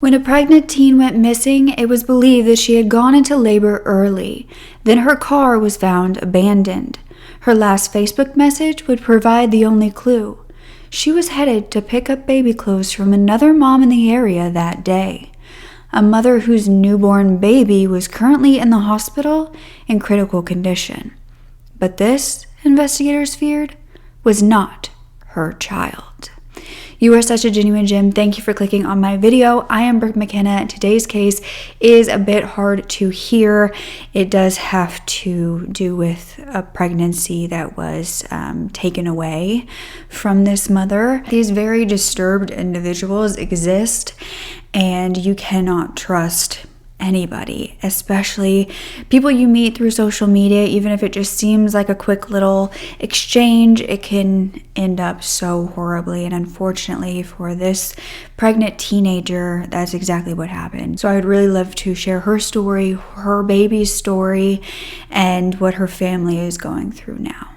When a pregnant teen went missing, it was believed that she had gone into labor early. Then her car was found abandoned. Her last Facebook message would provide the only clue. She was headed to pick up baby clothes from another mom in the area that day. A mother whose newborn baby was currently in the hospital in critical condition. But this, investigators feared, was not her child. You are such a genuine gem. Thank you for clicking on my video. I am Brooke Makenna. Today's case is a bit hard to hear. It does have to do with a pregnancy that was taken away from this mother. These very disturbed individuals exist, and you cannot trust anybody, especially people you meet through social media. Even if it just seems like a quick little exchange, it can end up so horribly. And unfortunately for this pregnant teenager, that's exactly what happened. So I would really love to share her story, her baby's story, and what her family is going through now.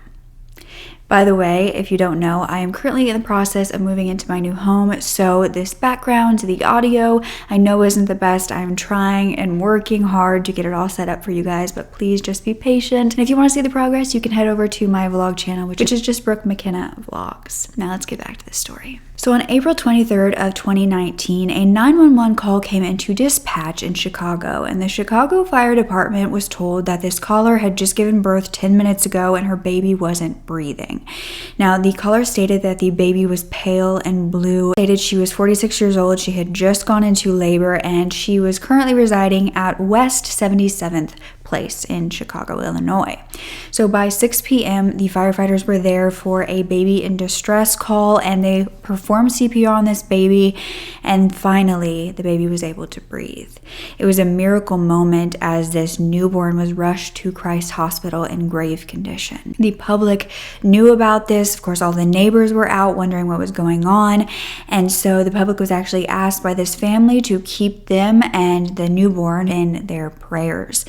By the way, if you don't know, I am currently in the process of moving into my new home, so this background, the audio, I know isn't the best. I'm trying and working hard to get it all set up for you guys, but please just be patient. And if you want to see the progress, you can head over to my vlog channel, which is just Brooke Mckenna Vlogs. Now let's get back to the story. So on April 23rd of 2019, a 911 call came into dispatch in Chicago, and the Chicago Fire Department was told that this caller had just given birth 10 minutes ago and her baby wasn't breathing. Now, the caller stated that the baby was pale and blue, stated she was 46 years old, she had just gone into labor, and she was currently residing at West 77th Place in Chicago, Illinois. So by 6 p.m., the firefighters were there for a baby in distress call, and they performed CPR on this baby, and finally the baby was able to breathe. It was a miracle moment as this newborn was rushed to Christ Hospital in grave condition. The public knew about this. Of course, all the neighbors were out wondering what was going on, and so the public was actually asked by this family to keep them and the newborn in their prayers.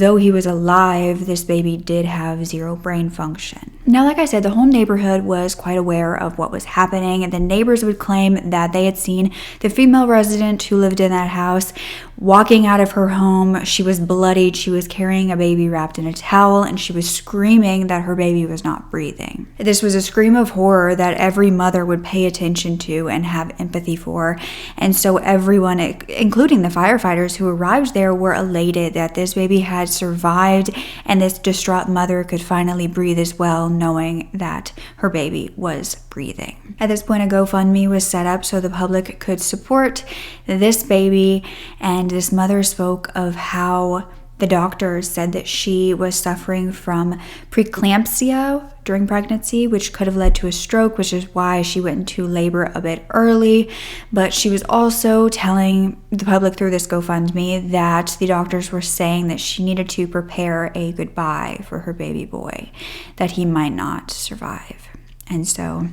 Though he was alive, this baby did have zero brain function. Now, like I said, the whole neighborhood was quite aware of what was happening, and the neighbors would claim that they had seen the female resident who lived in that house walking out of her home. She was bloodied, she was carrying a baby wrapped in a towel, and she was screaming that her baby was not breathing. This was a scream of horror that every mother would pay attention to and have empathy for, and so everyone, including the firefighters who arrived there, were elated that this baby had survived and this distraught mother could finally breathe as well, knowing that her baby was breathing. At this point, a GoFundMe was set up so the public could support this baby, and this mother spoke of how the doctors said that she was suffering from preeclampsia during pregnancy, which could have led to a stroke, which is why she went into labor a bit early. But she was also telling the public through this GoFundMe that the doctors were saying that she needed to prepare a goodbye for her baby boy, that he might not survive. And so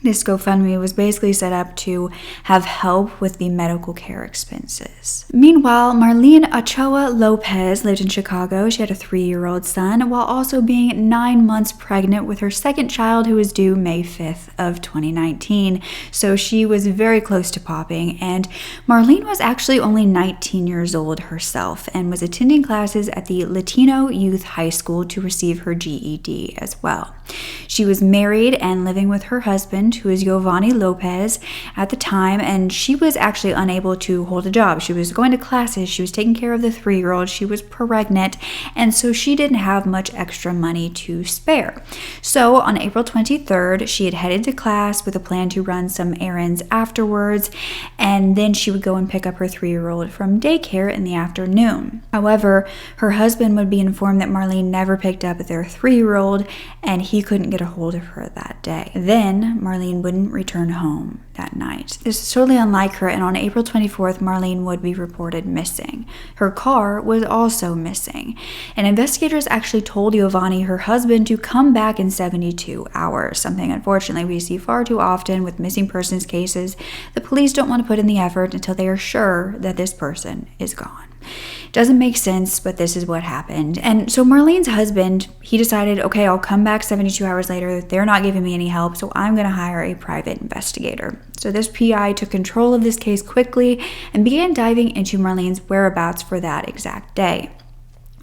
this GoFundMe was basically set up to have help with the medical care expenses. Meanwhile, Marlen Ochoa-Lopez lived in Chicago. She had a 3-year-old son, while also being 9 months pregnant with her second child, who was due May 5th of 2019. So she was very close to popping, and Marlen was actually only 19 years old herself and was attending classes at the Latino Youth High School to receive her GED as well. She was married and living with her husband, who is Giovanni Lopez, at the time, and she was actually unable to hold a job. She was going to classes, she was taking care of the 3-year-old, she was pregnant, and so she didn't have much extra money to spare. So on April 23rd, she had headed to class with a plan to run some errands afterwards, and then she would go and pick up her 3-year-old from daycare in the afternoon. However, her husband would be informed that Marlen never picked up their 3-year-old, and he couldn't get a hold of her that day. Then Marlen wouldn't return home that night. This is totally unlike her, and on April 24th, Marlen would be reported missing. Her car was also missing, and investigators actually told Giovanni, her husband, to come back in 72 hours, something unfortunately we see far too often with missing persons cases. The police don't want to put in the effort until they are sure that this person is gone. Doesn't make sense, but this is what happened. And so Marlene's husband, he decided, okay, I'll come back 72 hours later. They're not giving me any help, so I'm going to hire a private investigator. So this PI took control of this case quickly and began diving into Marlene's whereabouts for that exact day.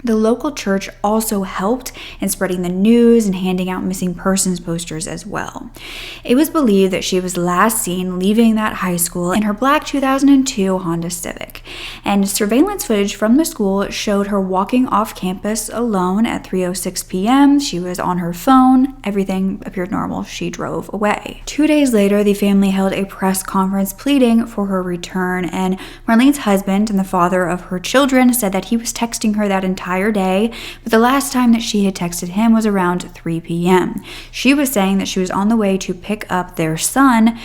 The local church also helped in spreading the news and handing out missing persons posters as well. It was believed that she was last seen leaving that high school in her black 2002 Honda Civic, and surveillance footage from the school showed her walking off campus alone at 3:06 p.m. She was on her phone. Everything appeared normal. She drove away. 2 days later, the family held a press conference pleading for her return, and Marlene's husband and the father of her children said that he was texting her that entire day, but the last time that she had texted him was around 3 p.m. She was saying that she was on the way to pick up their son,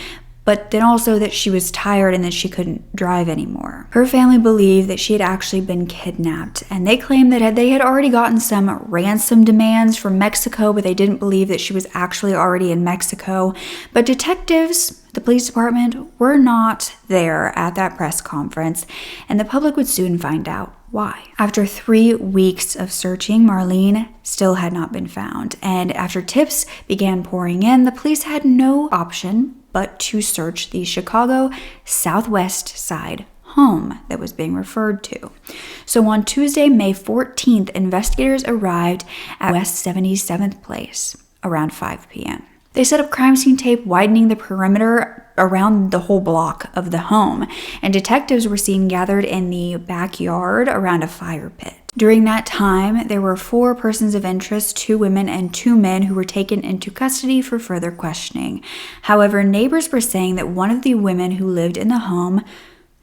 but then also that she was tired and that she couldn't drive anymore. Her family believed that she had actually been kidnapped, and they claimed that they had already gotten some ransom demands from Mexico, but they didn't believe that she was actually already in Mexico. But detectives, the police department, were not there at that press conference, and the public would soon find out why. After 3 weeks of searching, Marlene still had not been found, and after tips began pouring in, the police had no option but to search the Chicago Southwest Side home that was being referred to. So on Tuesday, May 14th, investigators arrived at West 77th Place around 5 p.m. They set up crime scene tape, widening the perimeter around the whole block of the home, and detectives were seen gathered in the backyard around a fire pit. During that time, there were 4 persons of interest, 2 women and 2 men, who were taken into custody for further questioning. However, neighbors were saying that one of the women who lived in the home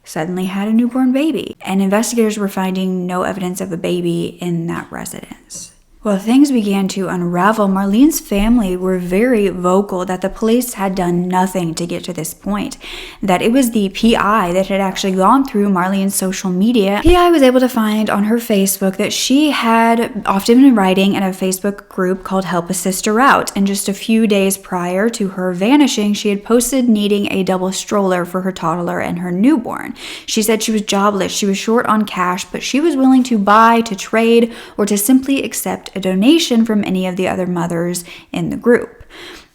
suddenly had a newborn baby, and investigators were finding no evidence of a baby in that residence. Well, things began to unravel. Marlene's family were very vocal that the police had done nothing to get to this point, that it was the PI that had actually gone through Marlene's social media. PI was able to find on her Facebook that she had often been writing in a Facebook group called Help a Sister Out, and just a few days prior to her vanishing, she had posted needing a double stroller for her toddler and her newborn. She said she was jobless, she was short on cash, but she was willing to buy, to trade, or to simply accept a donation from any of the other mothers in the group.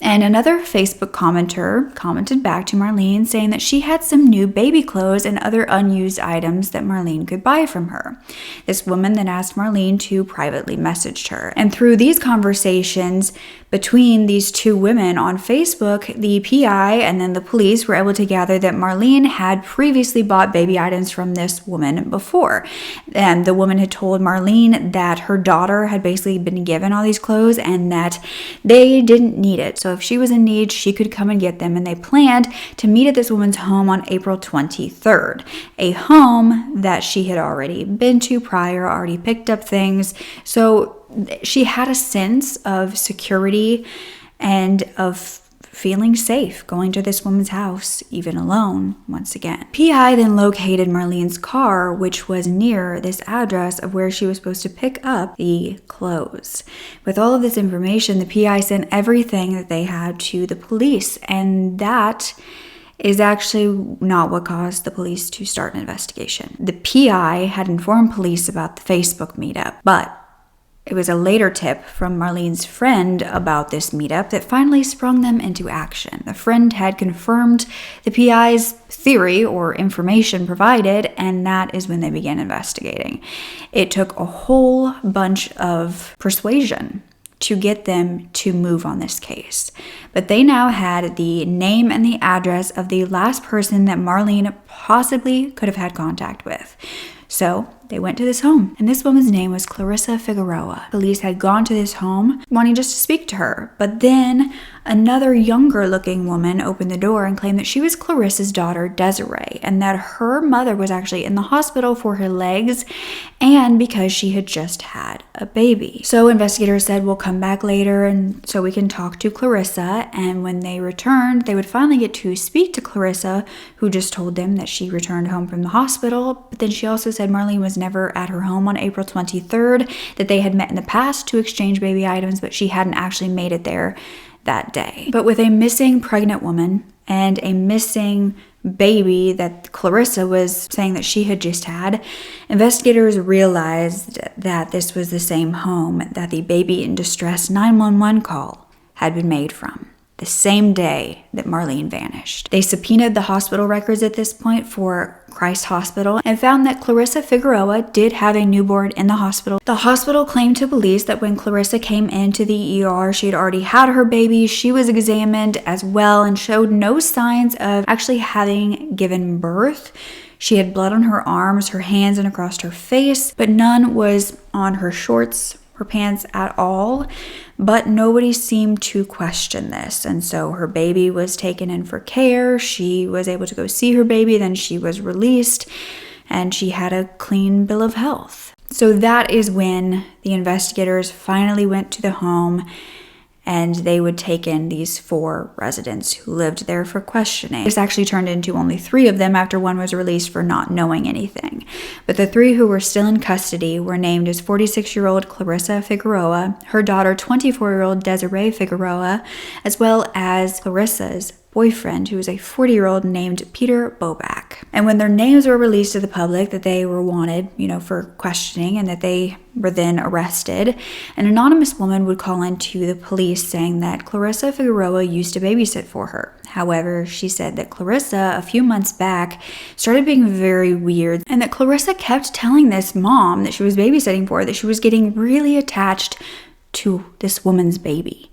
And another Facebook commenter commented back to Marlene saying that she had some new baby clothes and other unused items that Marlene could buy from her. This woman then asked Marlene to privately message her. And through these conversations between these 2 women on Facebook, the PI and then the police were able to gather that Marlene had previously bought baby items from this woman before. And the woman had told Marlene that her daughter had basically been given all these clothes and that they didn't need it. So if she was in need, she could come and get them. And they planned to meet at this woman's home on April 23rd, a home that she had already been to prior, already picked up things. So she had a sense of security and of feeling safe going to this woman's house, even alone, once again. PI then located Marlene's car, which was near this address of where she was supposed to pick up the clothes. With all of this information, the PI sent everything that they had to the police, and that is actually not what caused the police to start an investigation. The PI had informed police about the Facebook meetup, but it was a later tip from Marlene's friend about this meetup that finally sprung them into action. The friend had confirmed the PI's theory or information provided, and that is when they began investigating. It took a whole bunch of persuasion to get them to move on this case. But they now had the name and the address of the last person that Marlene possibly could have had contact with. So they went to this home, and this woman's name was Clarissa Figaroa. Police had gone to this home wanting just to speak to her, but then another younger looking woman opened the door and claimed that she was Clarissa's daughter, Desiree, and that her mother was actually in the hospital for her legs and because she had just had a baby. So investigators said, we'll come back later and so we can talk to Clarissa. And when they returned, they would finally get to speak to Clarissa, who just told them that she returned home from the hospital. But then she also said Marlene was never at her home on April 23rd, that they had met in the past to exchange baby items, but she hadn't actually made it there that day. But with a missing pregnant woman and a missing baby that Clarissa was saying that she had just had, investigators realized that this was the same home that the baby in distress 911 call had been made from, the same day that Marlen vanished. They subpoenaed the hospital records at this point for Christ Hospital and found that Clarissa Figaroa did have a newborn in the hospital. The hospital claimed to police that when Clarissa came into the ER, she had already had her baby. She was examined as well and showed no signs of actually having given birth. She had blood on her arms, her hands, and across her face, but none was on her shorts, her pants at all. But nobody seemed to question this, and so her baby was taken in for care. She was able to go see her baby, then she was released, and she had a clean bill of health. So that is when the investigators finally went to the home, and they would take in these 4 residents who lived there for questioning. This actually turned into only 3 of them after one was released for not knowing anything. But the 3 who were still in custody were named as 46-year-old Clarissa Figaroa, her daughter 24-year-old Desiree Figaroa, as well as Clarissa's boyfriend, who was a 40-year-old named Peter Boback. And when their names were released to the public that they were wanted, for questioning and that they were then arrested, an anonymous woman would call into the police saying that Clarissa Figaroa used to babysit for her. However, she said that Clarissa, a few months back, started being very weird, and that Clarissa kept telling this mom that she was babysitting for that she was getting really attached to this woman's baby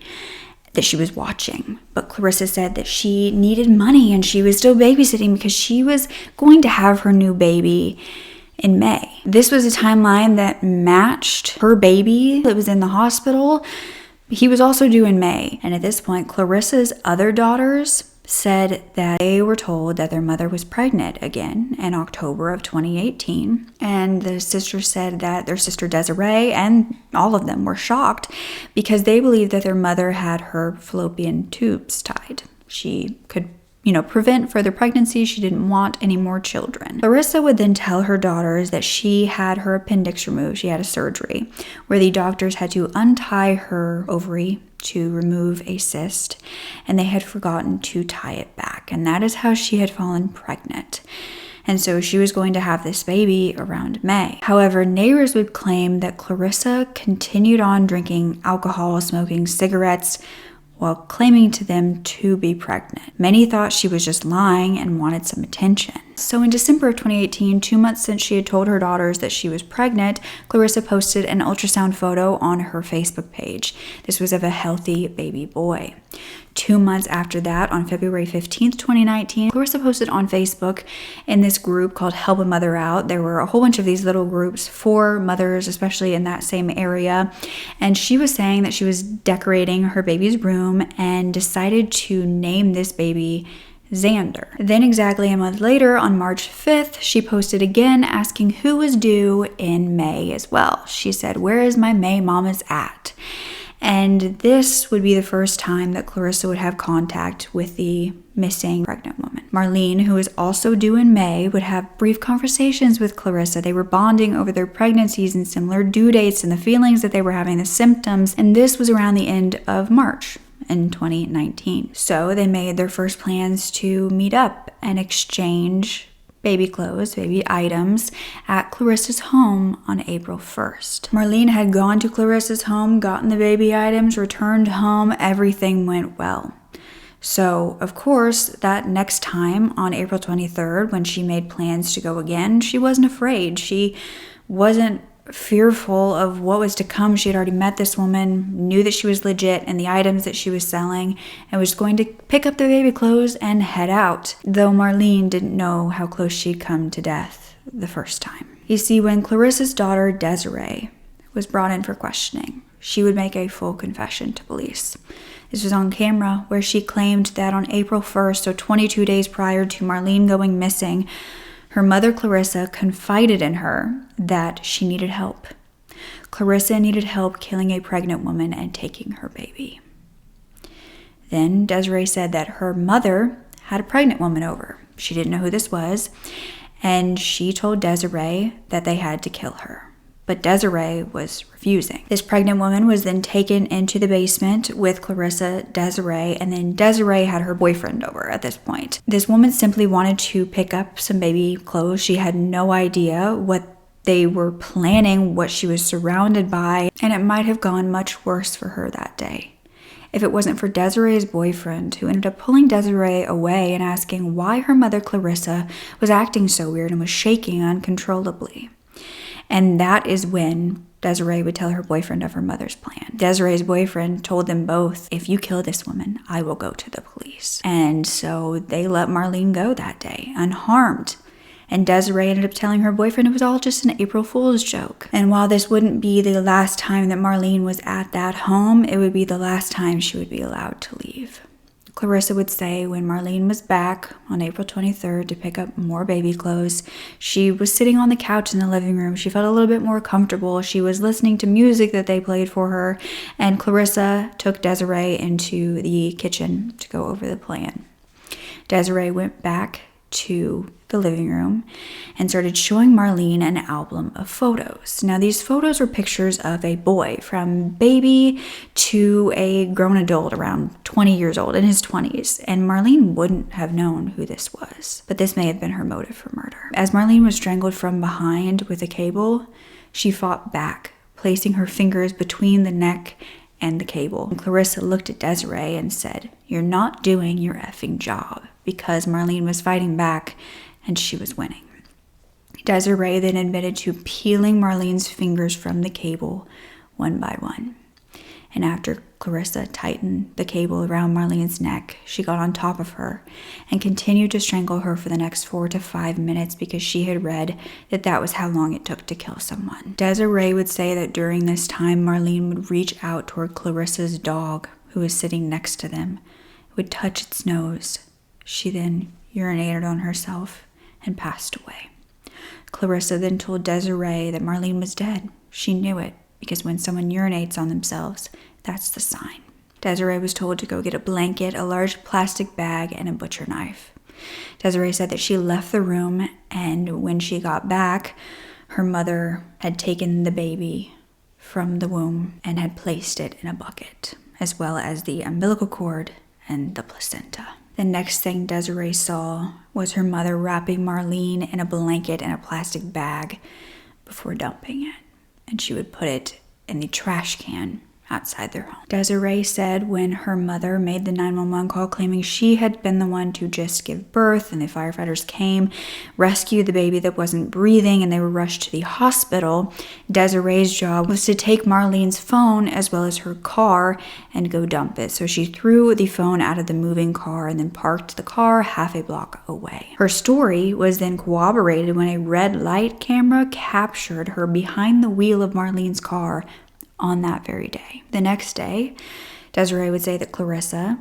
that she was watching. But Clarissa said that she needed money and she was still babysitting because she was going to have her new baby in May. This was a timeline that matched her baby that was in the hospital. He was also due in May. And at this point, Clarissa's other daughters said that they were told that their mother was pregnant again in October of 2018. And the sisters said that their sister Desiree and all of them were shocked because they believed that their mother had her fallopian tubes tied. She could prevent further pregnancy. She didn't want any more children. Clarissa would then tell her daughters that she had her appendix removed. She had a surgery where the doctors had to untie her ovary to remove a cyst, and they had forgotten to tie it back. And that is how she had fallen pregnant. And so she was going to have this baby around May. However, neighbors would claim that Clarissa continued on drinking alcohol, smoking cigarettes, while claiming to them to be pregnant. Many thought she was just lying and wanted some attention. So in December of 2018, 2 months since she had told her daughters that she was pregnant, Clarissa posted an ultrasound photo on her Facebook page. This was of a healthy baby boy. 2 months after that, on February 15th, 2019, Clarissa posted on Facebook in this group called Help a Mother Out. There were a whole bunch of these little groups for mothers, especially in that same area. And she was saying that she was decorating her baby's room and decided to name this baby Xander. Then exactly a month later, on March 5th, she posted again asking who was due in May as well. She said, "Where is my May mamas at?" And this would be the first time that Clarissa would have contact with the missing pregnant woman. Marlen, who was also due in May, would have brief conversations with Clarissa. They were bonding over their pregnancies and similar due dates and the feelings that they were having, the symptoms. And this was around the end of March in 2019. So they made their first plans to meet up and exchange baby clothes, baby items at Clarissa's home on April 1st. Marlen had gone to Clarissa's home, gotten the baby items, returned home. Everything went well. So, of course, that next time on April 23rd, when she made plans to go again, she wasn't afraid. She wasn't fearful of what was to come. She had already met this woman, knew that she was legit and the items that she was selling, and was going to pick up the baby clothes and head out, though Marlen didn't know how close she'd come to death the first time. You see, when Clarissa's daughter Desiree was brought in for questioning, she would make a full confession to police. This was on camera, where she claimed that on April 1st, so 22 days prior to Marlen going missing, her mother, Clarissa, confided in her that she needed help. Clarissa needed help killing a pregnant woman and taking her baby. Then Desiree said that her mother had a pregnant woman over. She didn't know who this was, and she told Desiree that they had to kill her. but Desiree was refusing. This pregnant woman was then taken into the basement with Clarissa, Desiree, and then Desiree had her boyfriend over at this point. This woman simply wanted to pick up some baby clothes. She had no idea what they were planning, what she was surrounded by, and it might have gone much worse for her that day if it wasn't for Desiree's boyfriend, who ended up pulling Desiree away and asking why her mother Clarissa was acting so weird and was shaking uncontrollably. And that is when Desiree would tell her boyfriend of her mother's plan. Desiree's boyfriend told them both, if you kill this woman, I will go to the police. And so they let Marlen go that day, unharmed. And Desiree ended up telling her boyfriend it was all just an April Fool's joke. And while this wouldn't be the last time that Marlen was at that home, it would be the last time she would be allowed to leave. Clarissa would say when Marlen was back on April 23rd to pick up more baby clothes, she was sitting on the couch in the living room. She felt a little bit more comfortable. She was listening to music that they played for her, and Clarissa took Desiree into the kitchen to go over the plan. Desiree went back to the living room and started showing Marlen an album of photos. Now, these photos were pictures of a boy from baby to a grown adult around 20 years old, in his 20s, and Marlen wouldn't have known who this was, but this may have been her motive for murder. As Marlen was strangled from behind with a cable, she fought back, placing her fingers between the neck and the cable. And Clarissa looked at Desiree and said, "You're not doing your effing job," because Marlen was fighting back and she was winning. Desiree then admitted to peeling Marlen's fingers from the cable one by one. And after Clarissa tightened the cable around Marlen's neck, she got on top of her and continued to strangle her for the next 4 to 5 minutes because she had read that that was how long it took to kill someone. Desiree would say that during this time, Marlen would reach out toward Clarissa's dog, who was sitting next to them, would touch its nose. She then urinated on herself and passed away. Clarissa then told Desiree that Marlen was dead. She knew it because when someone urinates on themselves, that's the sign. Desiree was told to go get a blanket, a large plastic bag, and a butcher knife. Desiree said that she left the room, and when she got back, her mother had taken the baby from the womb and had placed it in a bucket, as well as the umbilical cord and the placenta. The next thing Desiree saw was her mother wrapping Marlen in a blanket and a plastic bag before dumping it, and she would put it in the trash can outside their home. Desiree said when her mother made the 911 call claiming she had been the one to just give birth, and the firefighters came, rescued the baby that wasn't breathing, and they were rushed to the hospital, Desiree's job was to take Marlen's phone as well as her car and go dump it. So she threw the phone out of the moving car and then parked the car half a block away. Her story was then corroborated when a red light camera captured her behind the wheel of Marlen's car on that very day. The next day, Desiree would say that Clarissa,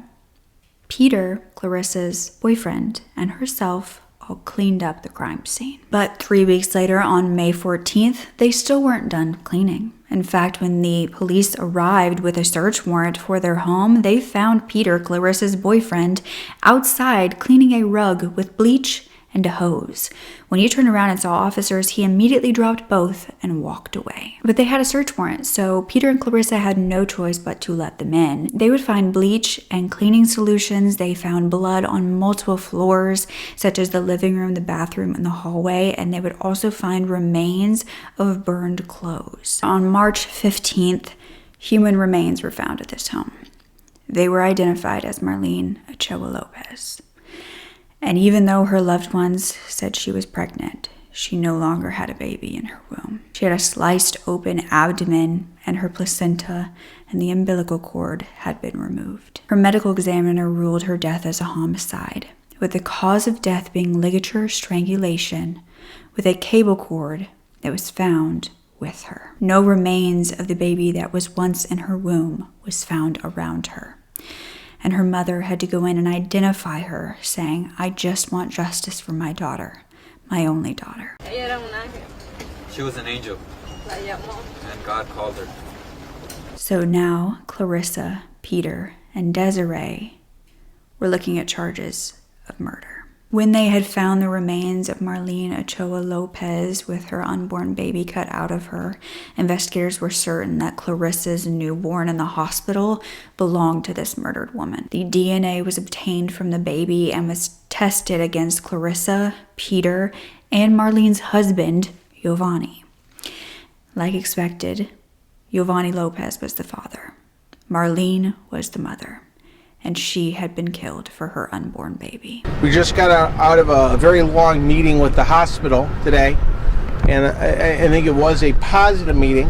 Peter, Clarissa's boyfriend, and herself all cleaned up the crime scene. But 3 weeks later, on May 14th, they still weren't done cleaning. In fact, when the police arrived with a search warrant for their home, they found Peter, Clarissa's boyfriend, outside cleaning a rug with bleach and a hose. When he turned around and saw officers, he immediately dropped both and walked away. But they had a search warrant, so Peter and Clarissa had no choice but to let them in. They would find bleach and cleaning solutions. They found blood on multiple floors, such as the living room, the bathroom, and the hallway, and they would also find remains of burned clothes. On March 15th, human remains were found at this home. They were identified as Marlen Ochoa-Lopez. And even though her loved ones said she was pregnant, she no longer had a baby in her womb. She had a sliced open abdomen, and her placenta and the umbilical cord had been removed. Her medical examiner ruled her death as a homicide, with the cause of death being ligature strangulation with a cable cord that was found with her. No remains of the baby that was once in her womb was found around her. And her mother had to go in and identify her, saying, "I just want justice for my daughter, my only daughter." She was an angel, and God called her. So now Clarissa, Peter, and Desiree were looking at charges of murder. When they had found the remains of Marlen Ochoa-Lopez with her unborn baby cut out of her, investigators were certain that Clarissa's newborn in the hospital belonged to this murdered woman. The DNA was obtained from the baby and was tested against Clarissa, Peter, and Marlene's husband, Giovanni. Like expected, Giovanni Lopez was the father. Marlen was the mother, and she had been killed for her unborn baby. We just got out of a very long meeting with the hospital today, and I think it was a positive meeting,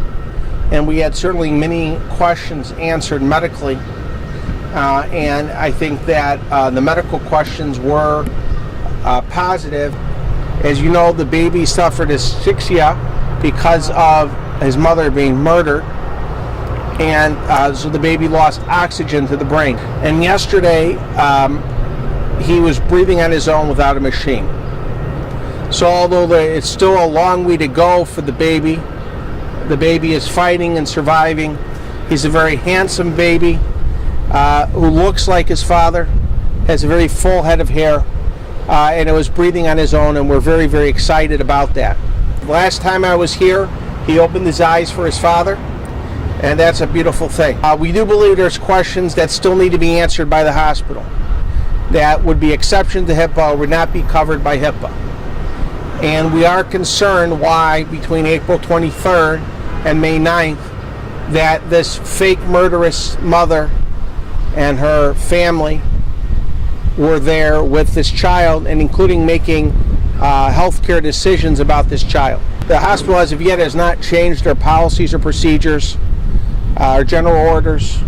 and we had certainly many questions answered medically, and I think that the medical questions were positive. As you know, the baby suffered asphyxia because of his mother being murdered, and so the baby lost oxygen to the brain. And yesterday, he was breathing on his own without a machine. So although it's still a long way to go for the baby is fighting and surviving. He's a very handsome baby who looks like his father, has a very full head of hair, and it was breathing on his own, and we're very, very excited about that. The last time I was here, he opened his eyes for his father, and that's a beautiful thing. We do believe there's questions that still need to be answered by the hospital that would be exception to HIPAA or would not be covered by HIPAA. And we are concerned why between April 23rd and May 9th that this fake murderous mother and her family were there with this child, and including making healthcare decisions about this child. The hospital as of yet has not changed their policies or procedures or general orders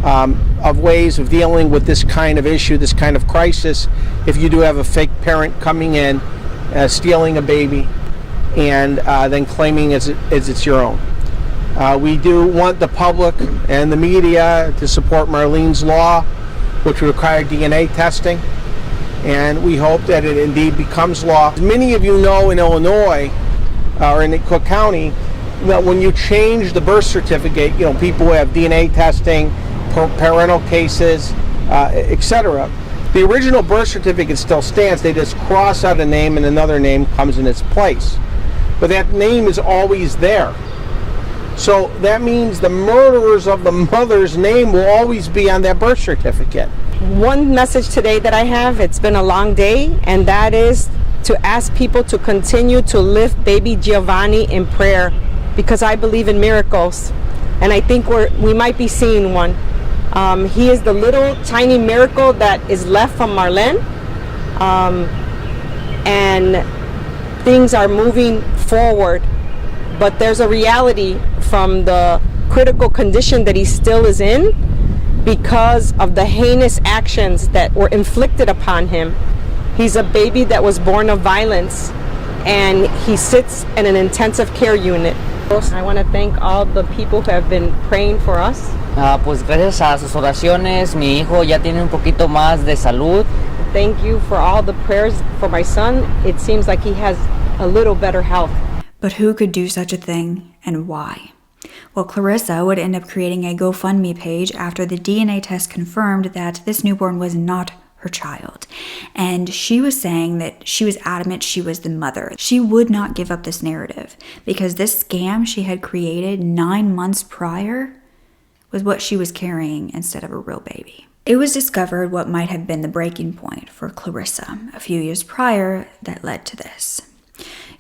of ways of dealing with this kind of issue, this kind of crisis, if you do have a fake parent coming in, stealing a baby, and then claiming it's your own. We do want the public and the media to support Marlene's law, which would require DNA testing, and we hope that it indeed becomes law. As many of you know, in Illinois, or in Cook County, that when you change the birth certificate, people who have DNA testing, parental cases, etc., the original birth certificate still stands. They just cross out a name and another name comes in its place. But that name is always there. So that means the murderers of the mother's name will always be on that birth certificate. One message today that I have, it's been a long day, and that is to ask people to continue to lift baby Giovanni in prayer, because I believe in miracles, and I think we might be seeing one. He is the little tiny miracle that is left from Marlen, and things are moving forward, but there's a reality from the critical condition that he still is in because of the heinous actions that were inflicted upon him. He's a baby that was born of violence, and he sits in an intensive care unit. I want to thank all the people who have been praying for us. Pues gracias a sus oraciones, mi hijo ya tiene un poquito más de salud. Thank you for all the prayers for my son. It seems like he has a little better health. But who could do such a thing, and why? Well, Clarissa would end up creating a GoFundMe page after the DNA test confirmed that this newborn was not her child. And she was saying that she was adamant she was the mother. She would not give up this narrative because this scam she had created 9 months prior was what she was carrying instead of a real baby. It was discovered what might have been the breaking point for Clarissa a few years prior that led to this.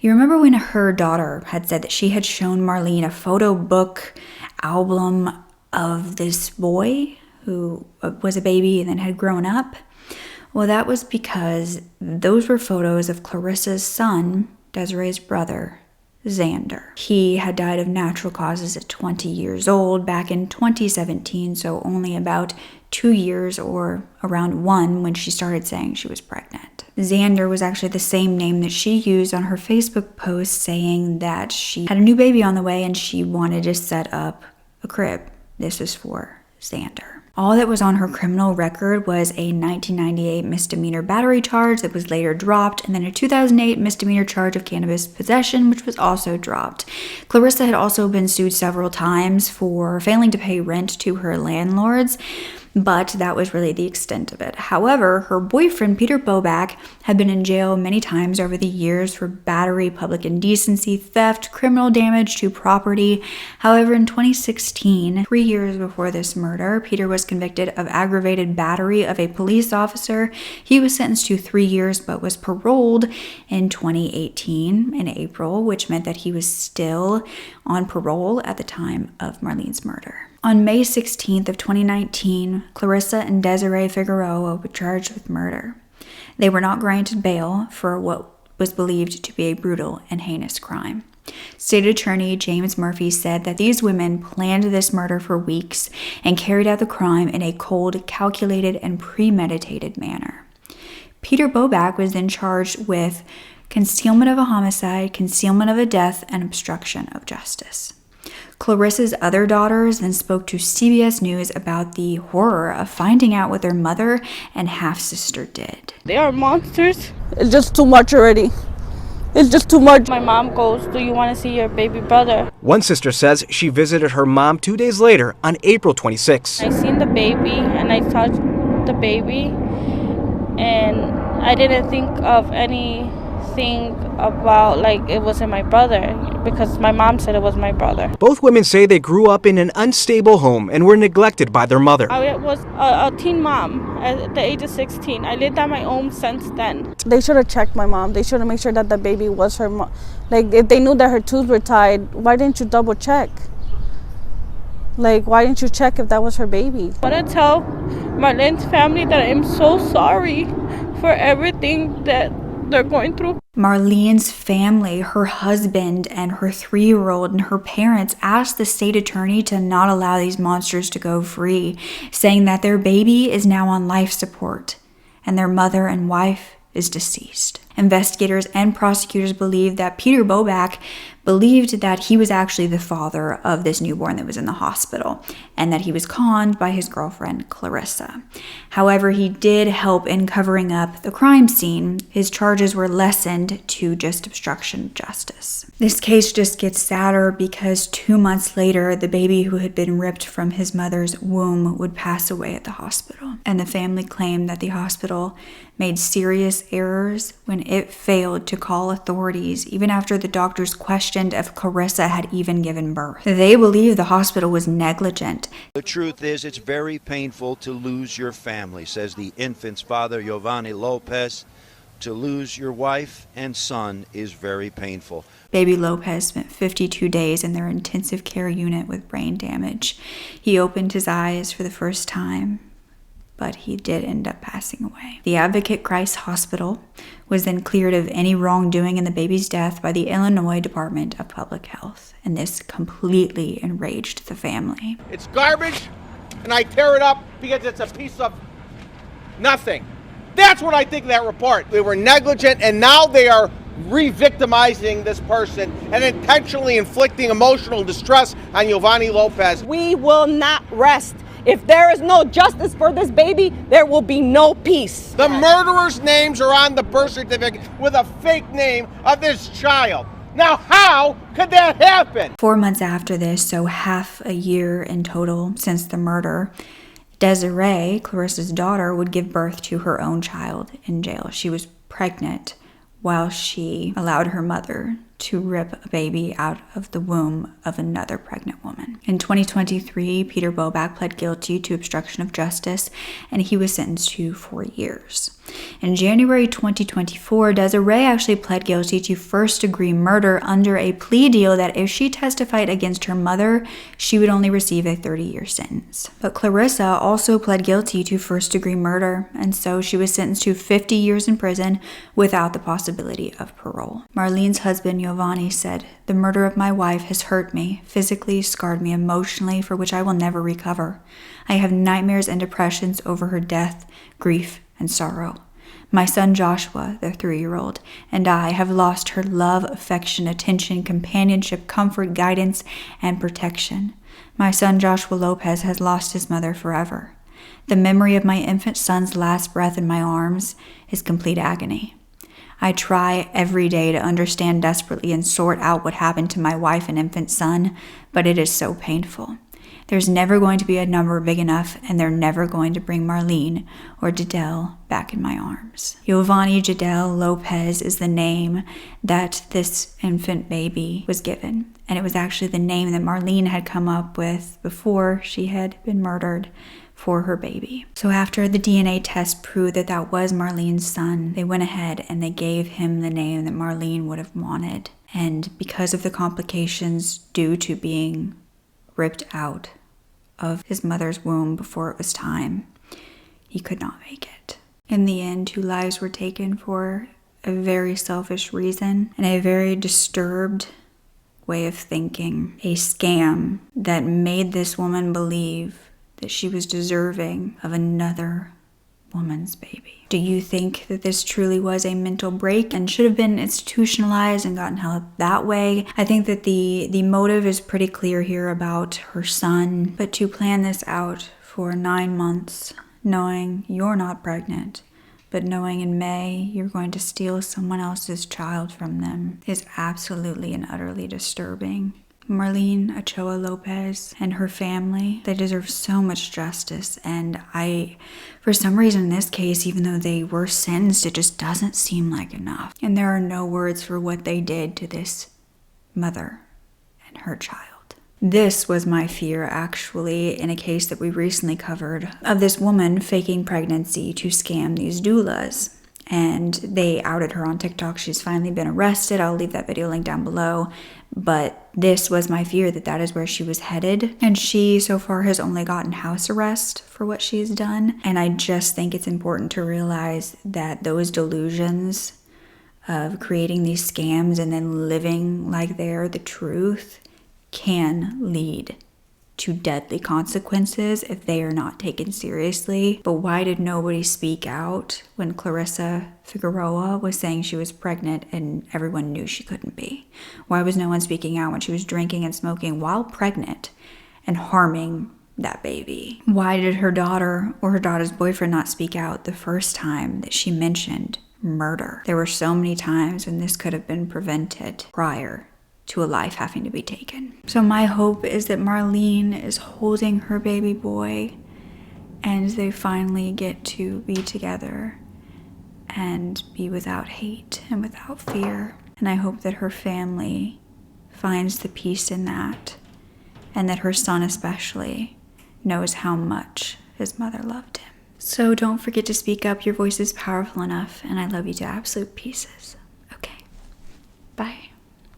You remember when her daughter had said that she had shown Marlen a photo book album of this boy who was a baby and then had grown up? Well, that was because those were photos of Clarissa's son, Desiree's brother, Xander. He had died of natural causes at 20 years old back in 2017, so only about 2 years or around 1 when she started saying she was pregnant. Xander was actually the same name that she used on her Facebook post saying that she had a new baby on the way and she wanted to set up a crib. This was for Xander. All that was on her criminal record was a 1998 misdemeanor battery charge that was later dropped, and then a 2008 misdemeanor charge of cannabis possession, which was also dropped. Clarissa had also been sued several times for failing to pay rent to her landlords, But that was really the extent of it. However, her boyfriend, Peter Boback, had been in jail many times over the years for battery, public indecency, theft, criminal damage to property. However, in 2016, 3 years before this murder, Peter was convicted of aggravated battery of a police officer. He was sentenced to 3 years but was paroled in 2018 in April, which meant that he was still on parole at the time of Marlene's murder. On May 16th of 2019, Clarissa and Desiree Figaroa were charged with murder. They were not granted bail for what was believed to be a brutal and heinous crime. State Attorney James Murphy said that these women planned this murder for weeks and carried out the crime in a cold, calculated, and premeditated manner. Peter Boback was then charged with concealment of a homicide, concealment of a death, and obstruction of justice. Clarissa's other daughters then spoke to CBS News about the horror of finding out what their mother and half-sister did. They are monsters. It's just too much already. It's just too much. My mom goes, "Do you want to see your baby brother?" One sister says she visited her mom 2 days later on April 26. I seen the baby and I touched the baby and I didn't think of anything about like it wasn't my brother because my mom said it was my brother. Both women say they grew up in an unstable home and were neglected by their mother. I was a teen mom at the age of 16. I lived on my own since then. They should have checked my mom. They should have made sure that the baby was her mom. Like, if they knew that her tooth were tied, why didn't you double check? Like, why didn't you check if that was her baby? I want to tell Marlene's family that I'm so sorry for everything that they're going through. Marlene's family, her husband and her 3-year-old and her parents asked the state attorney to not allow these monsters to go free, saying that their baby is now on life support and their mother and wife is deceased. Investigators and prosecutors believe that Peter Boback believed that he was actually the father of this newborn that was in the hospital and that he was conned by his girlfriend, Clarissa. However, he did help in covering up the crime scene. His charges were lessened to just obstruction of justice. This case just gets sadder because 2 months later, the baby who had been ripped from his mother's womb would pass away at the hospital. And the family claimed that the hospital made serious errors when it failed to call authorities even after the doctors questioned if Clarissa had even given birth. They believe the hospital was negligent. The truth is, it's very painful to lose your family, says the infant's father, Giovanni Lopez. To lose your wife and son is very painful. Baby Lopez spent 52 days in their intensive care unit with brain damage. He opened his eyes for the first time, but he did end up passing away. The Advocate Christ Hospital was then cleared of any wrongdoing in the baby's death by the Illinois Department of Public Health, and this completely enraged the family. It's garbage, and I tear it up because it's a piece of nothing. That's what I think of that report. They were negligent, and now they are re-victimizing this person and intentionally inflicting emotional distress on Giovanni Lopez. We will not rest. If there is no justice for this baby, there will be no peace. The murderers' names are on the birth certificate with a fake name of this child. Now, how could that happen? 4 months after this, so half a year in total since the murder, Desiree, Clarissa's daughter, would give birth to her own child in jail. She was pregnant while she allowed her mother to rip a baby out of the womb of another pregnant woman. In 2023, Peter Boback pled guilty to obstruction of justice, and he was sentenced to 4 years. In January 2024, Desiree actually pled guilty to first-degree murder under a plea deal that if she testified against her mother, she would only receive a 30-year sentence. But Clarissa also pled guilty to first-degree murder, and so she was sentenced to 50 years in prison without the possibility of parole. Marlene's husband, Giovanni, said, "The murder of my wife has hurt me, physically scarred me emotionally, for which I will never recover. I have nightmares and depressions over her death, grief, and sorrow. My son Joshua, their 3-year-old, and I have lost her love, affection, attention, companionship, comfort, guidance, and protection. My son Joshua Lopez has lost his mother forever. The memory of my infant son's last breath in my arms is complete agony. I try every day to understand desperately and sort out what happened to my wife and infant son, but it is so painful. There's never going to be a number big enough, and they're never going to bring Marlen or Jadel back in my arms. Giovanni Jadel Lopez is the name that this infant baby was given, and it was actually the name that Marlen had come up with before she had been murdered for her baby. So after the DNA test proved that that was Marlen's son, they went ahead and they gave him the name that Marlen would have wanted. And because of the complications due to being ripped out of his mother's womb before it was time, he could not make it. In the end, 2 lives were taken for a very selfish reason and a very disturbed way of thinking. A scam that made this woman believe that she was deserving of another woman's baby. Do you think that this truly was a mental break and should have been institutionalized and gotten help that way? I think that the motive is pretty clear here about her son, but to plan this out for 9 months, knowing you're not pregnant, but knowing in May you're going to steal someone else's child from them, is absolutely and utterly disturbing. Marlen Ochoa-Lopez and her family, they deserve so much justice, and for some reason in this case, even though they were sentenced, it just doesn't seem like enough. And there are no words for what they did to this mother and her child. This was my fear, actually, in a case that we recently covered of this woman faking pregnancy to scam these doulas. And they outed her on TikTok. She's finally been arrested. I'll leave that video link down below. But this was my fear, that that is where she was headed. And she, so far, has only gotten house arrest for what she's done. And I just think it's important to realize that those delusions of creating these scams and then living like they're the truth can lead to deadly consequences if they are not taken seriously. But why did nobody speak out when Clarissa Figaroa was saying she was pregnant and everyone knew she couldn't be? Why was no one speaking out when she was drinking and smoking while pregnant and harming that baby? Why did her daughter or her daughter's boyfriend not speak out the first time that she mentioned murder? There were so many times when this could have been prevented prior to a life having to be taken. So my hope is that Marlen is holding her baby boy and they finally get to be together and be without hate and without fear. And I hope that her family finds the peace in that, and that her son especially knows how much his mother loved him. So don't forget to speak up. Your voice is powerful enough, and I love you to absolute pieces. Okay, bye.